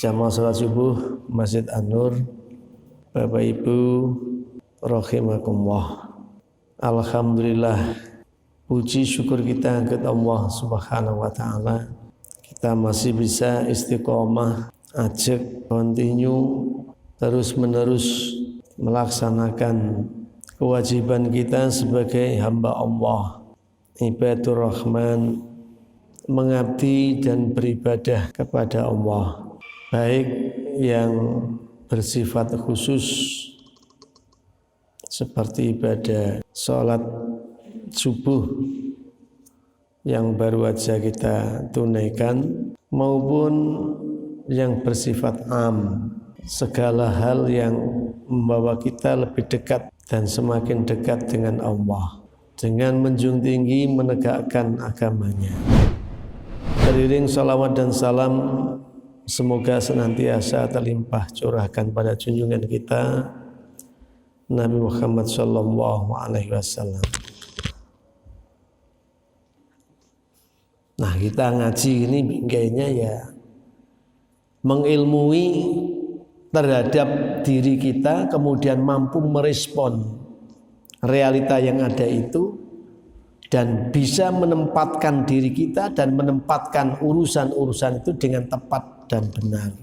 Jamaah salat subuh Masjid An-Nur, Bapak Ibu rahimakumullah. Alhamdulillah, puji syukur kita ke Allah Subhanahu wa taala. Kita masih bisa istiqomah, ajak continue terus menerus melaksanakan kewajiban kita sebagai hamba Allah, ibadur rahman, mengabdi dan beribadah kepada Allah, baik yang bersifat khusus seperti ibadah sholat subuh yang baru aja kita tunaikan, maupun yang bersifat am, segala hal yang membawa kita lebih dekat dan semakin dekat dengan Allah dengan menjunjung tinggi menegakkan agamanya. Beriring salawat dan salam semoga senantiasa terlimpah curahkan pada junjungan kita Nabi Muhammad sallallahu alaihi wasallam. Nah, kita ngaji ini bingkainya ya mengilmui terhadap diri kita, kemudian mampu merespon realita yang ada itu dan bisa menempatkan diri kita dan menempatkan urusan-urusan itu dengan tepat dan benar,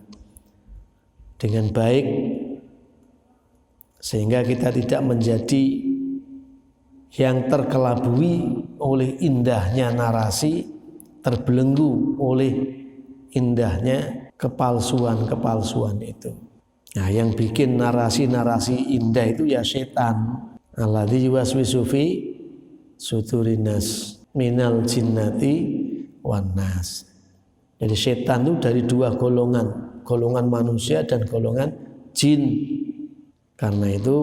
dengan baik, sehingga kita tidak menjadi yang terkelabui oleh indahnya narasi, terbelenggu oleh indahnya kepalsuan-kepalsuan itu. Nah, yang bikin narasi-narasi indah itu ya setan. Alladzi yuwaswisu fi sudurinas minal jinnati wan nas. Jadi setan itu dari dua golongan, golongan manusia dan golongan jin. Karena itu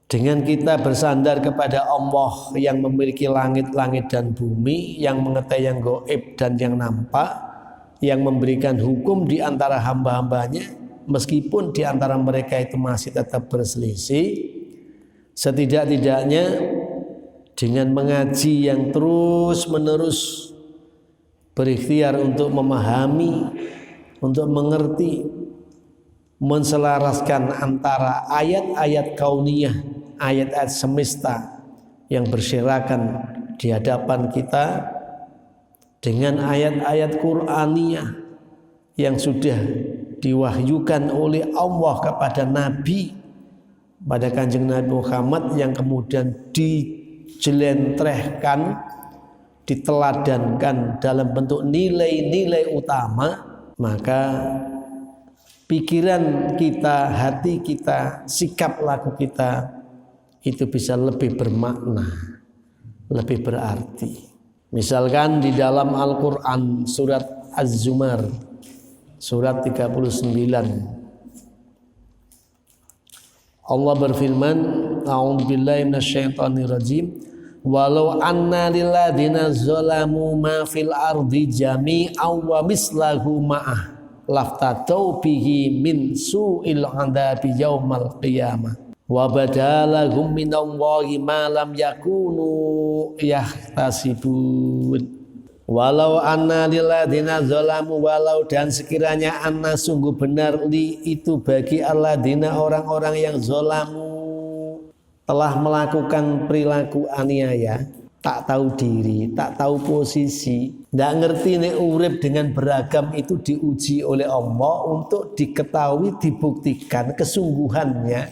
dengan kita bersandar kepada Allah yang memiliki langit-langit dan bumi, yang mengetahui yang gaib dan yang nampak, yang memberikan hukum di antara hamba-hambanya, meskipun di antara mereka itu masih tetap berselisih, setidak-tidaknya dengan mengaji yang terus-menerus berikhtiar untuk memahami, untuk mengerti, menselaraskan antara ayat-ayat kauniyah, ayat-ayat semesta yang berserakan di hadapan kita dengan ayat-ayat Qur'aniyah yang sudah diwahyukan oleh Allah kepada Nabi, pada Kanjeng Nabi Muhammad, yang kemudian dijelentrehkan, diteladankan dalam bentuk nilai-nilai utama, maka pikiran kita, hati kita, sikap laku kita itu bisa lebih bermakna, lebih berarti. Misalkan di dalam Al-Quran surat Az-Zumar surat 39, Allah berfirman, a'udzubillahi minasyaitonirrajim, walau anna lilladzina zalamu ma fil ardi jami'an wa mislahu ma'ah laftatau bihi min su'il 'adzabi yaumal qiyamah wa badalahum minallahi ma lam yakunu yahtasibun. Walau anna lilladzina zalamu, walau dan sekiranya anna sungguh benar li itu bagi alladzina orang-orang yang zalamu telah melakukan perilaku aniaya, tak tahu diri, tak tahu posisi, tidak ngerti nek urip dengan beragam itu diuji oleh Allah untuk diketahui, dibuktikan kesungguhannya,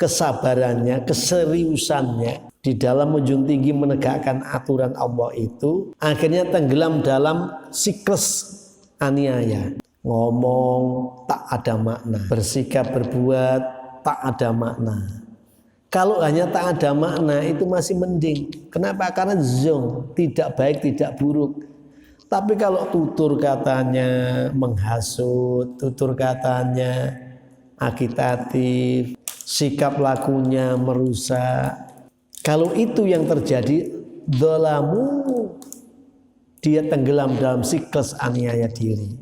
kesabarannya, keseriusannya di dalam menjunjung tinggi menegakkan aturan Allah itu, akhirnya tenggelam dalam siklus aniaya. Ngomong tak ada makna, bersikap berbuat tak ada makna. Kalau hanya tak ada makna itu masih mending. Kenapa? Karena zong, tidak baik, tidak buruk. Tapi kalau tutur katanya menghasut, tutur katanya agitatif, sikap lakunya merusak, kalau itu yang terjadi, dzalamu, dia tenggelam dalam siklus aniaya diri.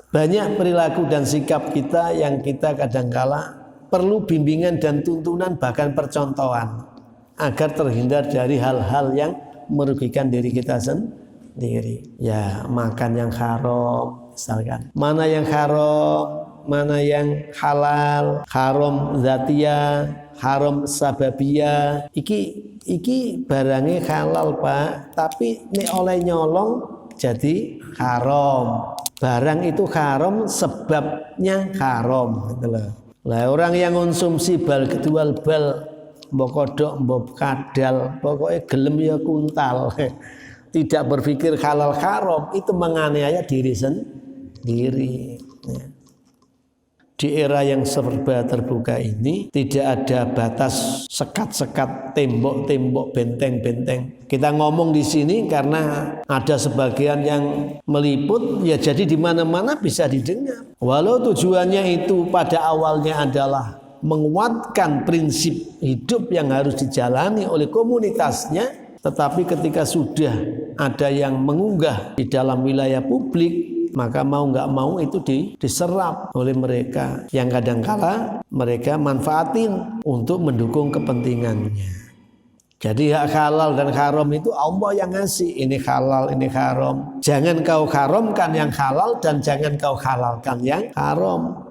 Banyak perilaku dan sikap kita yang kita kadangkala perlu bimbingan dan tuntunan, bahkan percontohan, agar terhindar dari hal-hal yang merugikan diri kita sendiri. Ya, makan yang haram misalkan. Mana yang haram? mana yang halal, haram zatiyah, haram sababiyah. Iki barangnya halal Pak, tapi nek oleh nyolong jadi haram. Barang itu haram sebabnya haram gitu loh. Lah orang yang konsumsi bal kedual bal mbok kodok mbok kadal pokoknya gelem ya kuntal tidak berpikir halal haram, itu menganiaya diri sendiri. Di era yang serba terbuka ini tidak ada batas sekat-sekat, tembok-tembok, benteng-benteng. Kita ngomong di sini karena ada sebagian yang meliput, ya jadi di mana-mana bisa didengar. Walau tujuannya itu pada awalnya adalah menguatkan prinsip hidup yang harus dijalani oleh komunitasnya, tetapi ketika sudah ada yang mengunggah di dalam wilayah publik, maka mau nggak mau itu diserap oleh mereka yang kadangkala mereka manfaatin untuk mendukung kepentingannya. Jadi hak halal dan haram itu Allah yang ngasih, ini halal ini haram. Jangan kau haramkan yang halal dan jangan kau halalkan yang haram.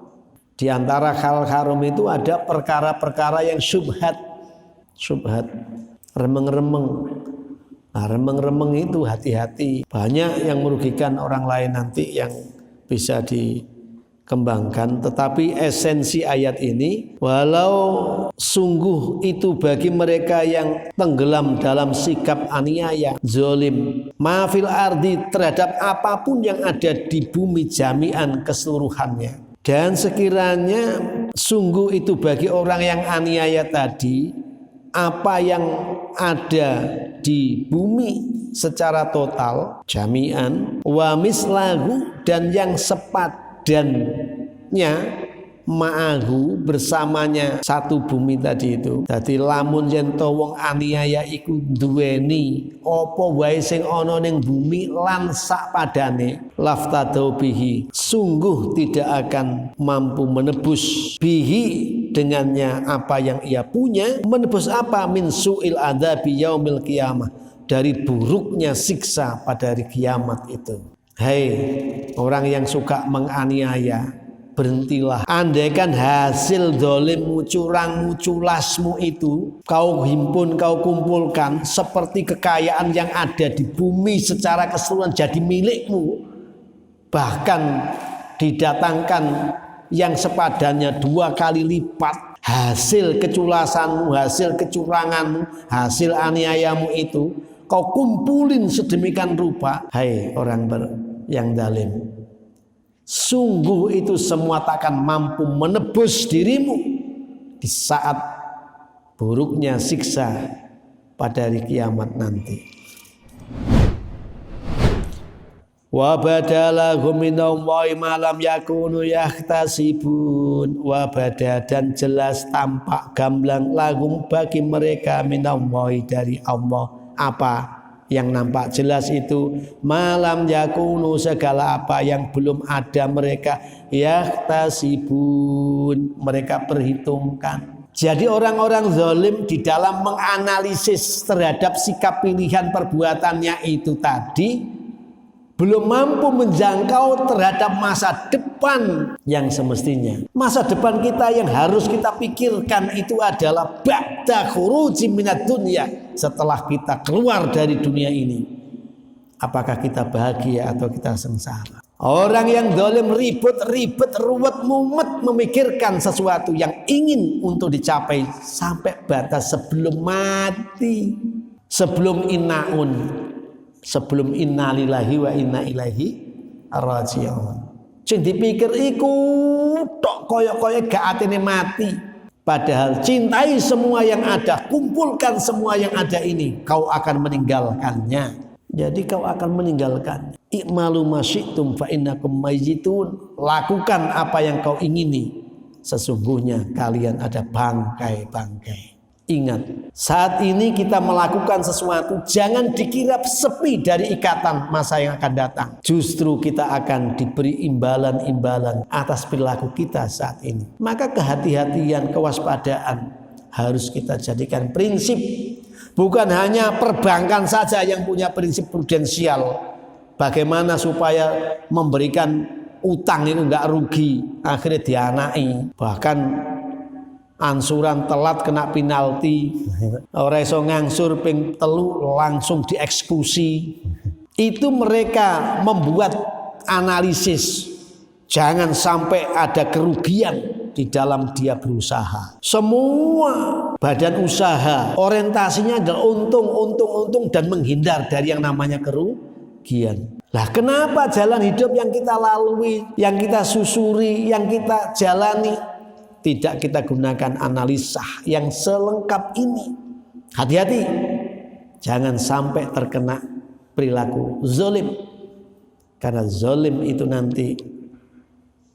Di antara halal haram itu ada perkara-perkara yang syubhat, remeng-remeng. Nah, remeng-remeng itu hati-hati, banyak yang merugikan orang lain nanti yang bisa dikembangkan. Tetapi esensi ayat ini, walau sungguh itu bagi mereka yang tenggelam dalam sikap aniaya, zolim, mafil ardi, terhadap apapun yang ada di bumi jami'an keseluruhannya. Dan sekiranya sungguh itu bagi orang yang aniaya tadi, apa yang ada di bumi secara total jami'an wa mislahu, dan yang sepadannya ma'ahu, bersamanya satu bumi tadi itu. Dadi lamun yen to wong aniaya iku duweni apa wae sing ana ning bumi lan sak padane, laftadau bihi, sungguh tidak akan mampu menebus bihi dengannya apa yang ia punya. Menebus apa? Min su'il adzabi yaumil qiyamah, dari buruknya siksa pada hari kiamat itu. Hei orang yang suka menganiaya, berhentilah. Andaikan hasil dolimmu, curangmu, culasmu itu kau himpun, kau kumpulkan seperti kekayaan yang ada di bumi secara keseluruhan jadi milikmu, bahkan didatangkan yang sepadannya 2 kali lipat hasil keculasanmu, hasil kecuranganmu, hasil aniayamu itu, kau kumpulin sedemikian rupa. Hai orang yang zalim, sungguh itu semua takkan mampu menebus dirimu di saat buruknya siksa pada hari kiamat nanti. Wa badalahum minallahi ma lam yakunu yahtasibun. Wa bada, dan jelas tampak gamblang lahum bagi mereka minallahi dari Allah. Apa yang nampak jelas itu? Malam yakunu, segala apa yang belum ada mereka yahtasibun, mereka perhitungkan. Jadi orang-orang zalim di dalam menganalisis terhadap sikap pilihan perbuatannya itu tadi belum mampu menjangkau terhadap masa depan yang semestinya. Masa depan kita yang harus kita pikirkan itu adalah ba'da khuruji minad dunya, setelah kita keluar dari dunia ini. Apakah kita bahagia atau kita sengsara? Orang yang zalim ribet, ruwet, mumet memikirkan sesuatu yang ingin untuk dicapai sampai batas sebelum mati, sebelum sebelum innalillahi wa inna ilaihi raji'un. Sing dipikir iku tok koyo-koyo gak atene mati. Padahal cintai semua yang ada, kumpulkan semua yang ada ini, kau akan meninggalkannya. Jadi kau akan meninggalkannya. I'malu ma syi'tum fa innakum mayyitun. Lakukan apa yang kau ingini, sesungguhnya kalian ada bangkai-bangkai. Ingat, saat ini kita melakukan sesuatu, jangan dikira sepi dari ikatan masa yang akan datang. Justru kita akan diberi imbalan-imbalan atas perilaku kita saat ini. Maka kehati-hatian, kewaspadaan harus kita jadikan prinsip. Bukan hanya perbankan saja yang punya prinsip prudensial. Bagaimana supaya memberikan utang itu nggak rugi, akhirnya dianai, bahkan ansuran telat kena penalti, ora iso ngangsur ping telu langsung dieksekusi. Itu mereka membuat analisis, jangan sampai ada kerugian di dalam dia berusaha. Semua badan usaha orientasinya adalah untung dan menghindar dari yang namanya kerugian. Lah kenapa jalan hidup yang kita lalui, yang kita susuri, yang kita jalani tidak kita gunakan analisa yang selengkap ini? Hati-hati, jangan sampai terkena perilaku zalim, karena zalim itu nanti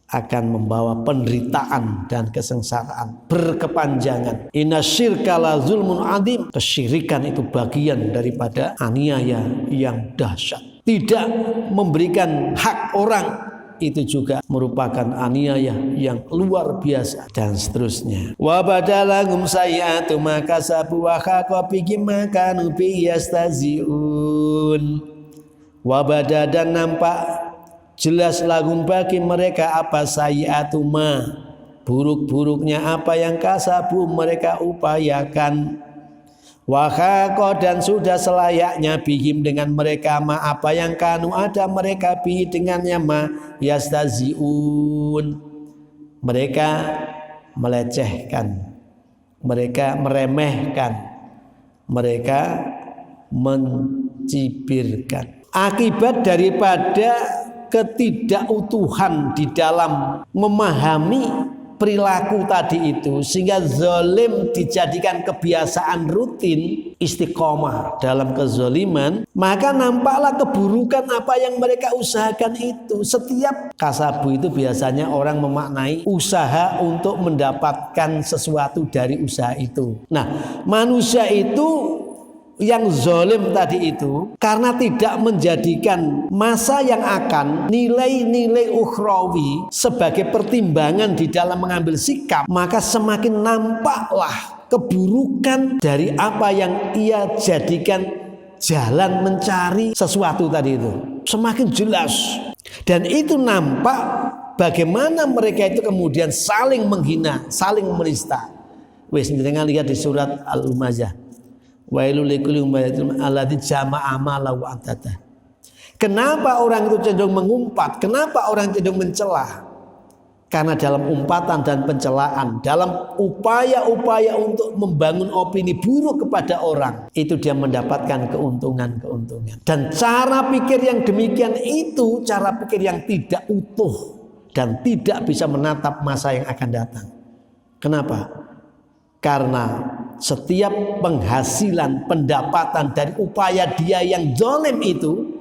akan membawa penderitaan dan kesengsaraan berkepanjangan. Inna syirka la zulmun adim. Kesyirikan itu bagian daripada aniaya yang dahsyat. Tidak memberikan hak orang itu juga merupakan aniaya yang luar biasa, dan seterusnya. Wa badalahum sayyi'atu ma kasabu wa haqa bihim ma kanu bi yastazi'un. Wa badadan nampak jelas lahum bagi mereka apa sayyi'atu ma, buruk-buruknya apa yang kasabu mereka upayakan. Wa haqa dan sudah selayaknya bihim dengan mereka ma apa yang kanu ada mereka bi dengannya ma yastazi'un. Mereka melecehkan, mereka meremehkan, mereka mencibirkan. Akibat daripada ketidakutuhan di dalam memahami perilaku tadi itu, sehingga zalim dijadikan kebiasaan rutin, istiqomah dalam kezaliman, maka nampaklah keburukan apa yang mereka usahakan itu. Setiap kasabu itu biasanya orang memaknai usaha untuk mendapatkan sesuatu dari usaha itu. Nah, manusia itu yang zalim tadi itu karena tidak menjadikan masa yang akan nilai-nilai ukhrawi sebagai pertimbangan di dalam mengambil sikap, maka semakin nampaklah keburukan dari apa yang ia jadikan jalan mencari sesuatu tadi itu. Semakin jelas, dan itu nampak bagaimana mereka itu kemudian saling menghina, saling menista. Wes jangan lihat di surat Al-Humazah. Wailul likulli humazatin alladzi jama'a malahu wa atata. Kenapa orang itu cenderung mengumpat? Kenapa orang cenderung mencela? Karena dalam umpatan dan pencelaan, dalam upaya-upaya untuk membangun opini buruk kepada orang, itu dia mendapatkan keuntungan-keuntungan. Dan cara pikir yang demikian itu cara pikir yang tidak utuh dan tidak bisa menatap masa yang akan datang. Kenapa? Karena setiap penghasilan, pendapatan dari upaya dia yang zalim itu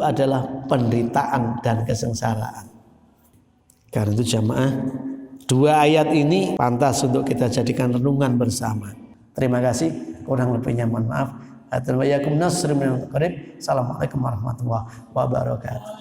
adalah penderitaan dan kesengsaraan. Karena itu jamaah, dua ayat ini pantas untuk kita jadikan renungan bersama. Terima kasih, kurang lebihnya mohon maaf. Assalamualaikum warahmatullahi wabarakatuh.